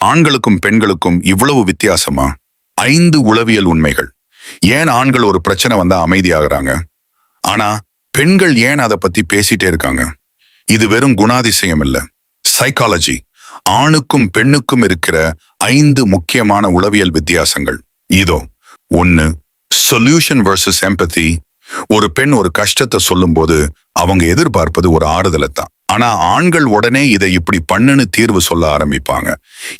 ஆண்களுக்கும் பெண்களுக்கும் இவ்வளவு வித்தியாசமா? 5 உளவியல் உண்மைகள். ஏன் ஆண்கள் ஒரு பிரச்சனை வந்தா அமைதியாகிறாங்க, ஆனா பெண்கள் ஏன் அதை பத்தி பேசிட்டே இருக்காங்க? இது வெறும் குணாதிசயம் இல்ல, சைக்காலஜி. ஆணுக்கும் பெண்ணுக்கும் இருக்கிற 5 முக்கியமான உளவியல் வித்தியாசங்கள் இதோ. 1. Solution versus empathy. ஒரு பெண் ஒரு கஷ்டத்தை சொல்லும் போது அவங்க எதிர்பார்ப்பது ஒரு ஆறுதலை தான். ஆனா ஆண்கள் உடனே இதை இப்படி பண்ணுன்னு தீர்வு சொல்ல ஆரம்பிப்பாங்க.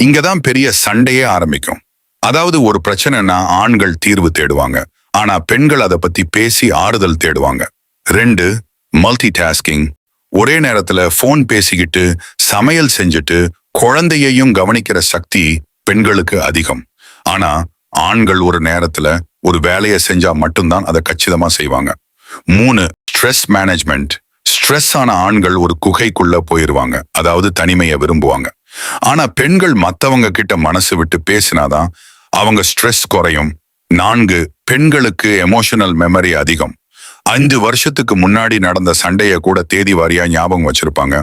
இங்கதான் பெரிய சண்டையே ஆரம்பிக்கும். அதாவது ஒரு பிரச்சனைனா ஆண்கள் தீர்வு தேடுவாங்க, ஆனா பெண்கள் அதை பத்தி பேசி ஆறுதல் தேடுவாங்க. 2. Multi tasking. ஒரே நேரத்துல போன் பேசிக்கிட்டு சமையல் செஞ்சுட்டு குழந்தையையும் கவனிக்கிற சக்தி பெண்களுக்கு அதிகம். ஆனா ஆண்கள் ஒரு நேரத்துல ஒரு வேலையை செஞ்சா மட்டும்தான் அதை கச்சிதமா செய்வாங்க. 3. Stress management. ஸ்ட்ரெஸ் ஆன ஆண்கள் ஒரு குகைக்குள்ள போயிருவாங்க, அதாவது தனிமையை விரும்புவாங்க. ஆனா பெண்கள் மத்தவங்க கிட்ட மனசு விட்டு பேசினாதான் அவங்க ஸ்ட்ரெஸ் குறையும். 4. பெண்களுக்கு எமோஷனல் மெமரி அதிகம். 5 வருஷத்துக்கு முன்னாடி நடந்த சண்டைய கூட தேதி வாரியா ஞாபகம் வச்சிருப்பாங்க.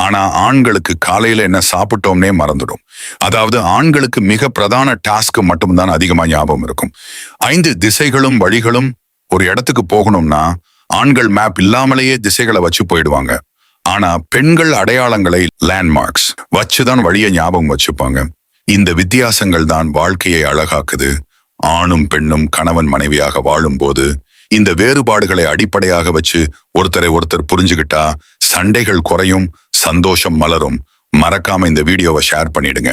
ஆனா ஆண்களுக்கு காலையில என்ன சாப்பிட்டோம்னே மறந்துடும். அதாவது ஆண்களுக்கு மிக பிரதான டாஸ்க் மட்டும்தான் அதிகமா ஞாபகம் இருக்கும். 5 திசைகளும் வழிகளும். ஒரு இடத்துக்கு போகணும்னா ஆண்கள் மேப் இல்லாமலேயே திசைகளை வச்சு போயிடுவாங்க. ஆனா பெண்கள் அடையாளங்களை, லேண்ட்மார்க்ஸ் வச்சுதான் வழியை ஞாபகம் வச்சுப்பாங்க. இந்த வித்தியாசங்கள் தான் வாழ்க்கையை அழகாக்குது. ஆணும் பெண்ணும் கணவன் மனைவியாக வாழும்போது இந்த வேறுபாடுகளை அடிப்படையாக வச்சு ஒருத்தரை ஒருத்தர் புரிஞ்சுக்கிட்டா சண்டைகள் குறையும், சந்தோஷம் மலரும். மறக்காம இந்த வீடியோவை ஷேர் பண்ணிடுங்க.